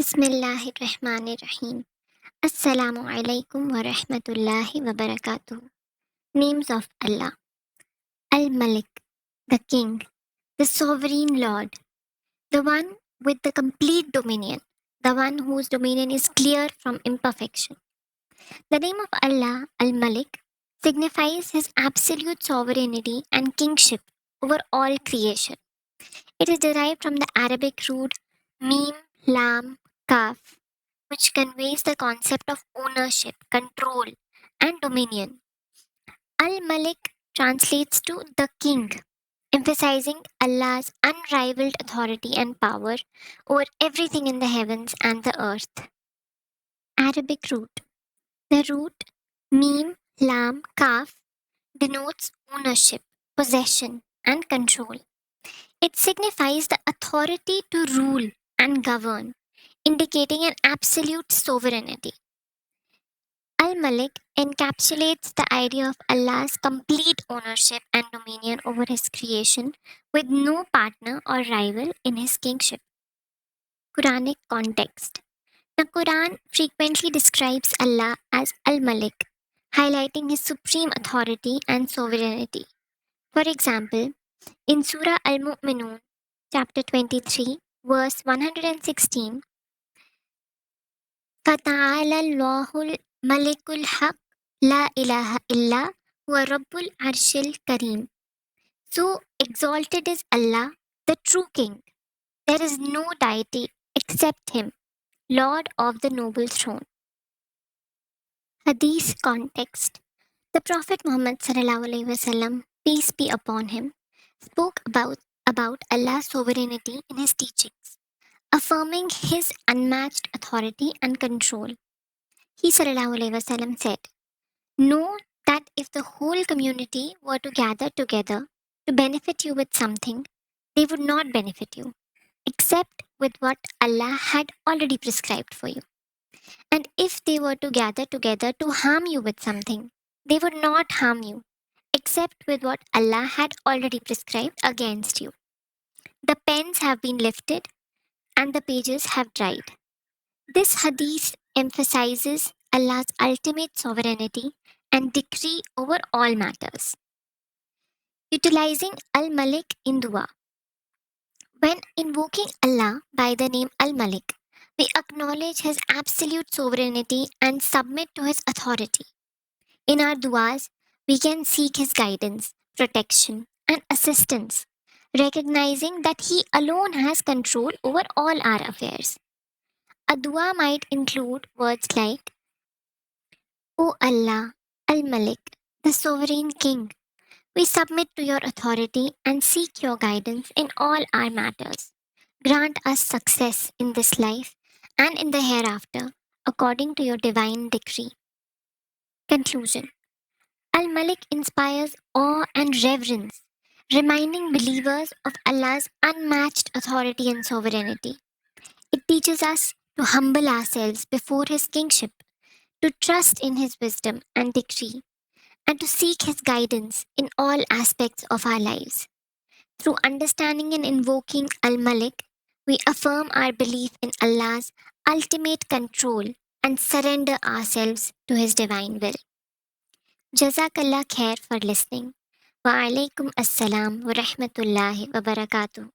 Bismillahirrahmanirrahim. Assalamu alaikum wa rahmatullahi wa barakatuh. Names of Allah. Al-Malik, the King, the Sovereign Lord, the one with the complete dominion, the one whose dominion is clear from imperfection. The name of Allah, Al-Malik, signifies his absolute sovereignty and kingship over all creation. It is derived from the Arabic root mim, lam, kaf, which conveys the concept of ownership, control, and dominion. Al Malik translates to the king, emphasizing Allah's unrivaled authority and power over everything in the heavens and the earth. Arabic root. The root mim, lam, kaf denotes ownership, possession, and control. It signifies the authority to rule and govern, indicating an absolute sovereignty. Al Malik encapsulates the idea of Allah's complete ownership and dominion over his creation, with no partner or rival in his kingship. Quranic context. The Quran frequently describes Allah as Al Malik, highlighting his supreme authority and sovereignty. For example, in Surah Al Mu'minun, chapter 23, verse 116, فَتَعَالَى اللَّهُ الْمَلِكُ الْحَقُّ لَا إِلَهَ إِلَّا هُوَ رَبُّ الْعَرْشِ الْكَرِيمِ. So exalted is Allah, the true King. There is no deity except Him, Lord of the noble throne. Hadith context. The Prophet Muhammad ﷺ, peace be upon him, spoke about Allah's sovereignty in his teachings, affirming his unmatched authority and control. He ﷺ said, know that if the whole community were to gather together to benefit you with something, they would not benefit you, except with what Allah had already prescribed for you. And if they were to gather together to harm you with something, they would not harm you, except with what Allah had already prescribed against you. The pens have been lifted and the pages have dried. This hadith emphasizes Allah's ultimate sovereignty and decree over all matters. Utilizing Al Malik in dua. When invoking Allah by the name Al Malik, we acknowledge His absolute sovereignty and submit to His authority. In our duas, we can seek His guidance, protection, and assistance, recognizing that He alone has control over all our affairs. A dua might include words like, O Allah, Al Malik, the sovereign King, we submit to your authority and seek your guidance in all our matters. Grant us success in this life and in the hereafter, according to your divine decree. Conclusion. Al Malik inspires awe and reverence, reminding believers of Allah's unmatched authority and sovereignty. It teaches us to humble ourselves before His kingship, to trust in His wisdom and decree, and to seek His guidance in all aspects of our lives. Through understanding and invoking Al Malik, we affirm our belief in Allah's ultimate control and surrender ourselves to His divine will. Jazakallah khair for listening. Wa alaikum assalam wa rahmatullahi wa barakatuh.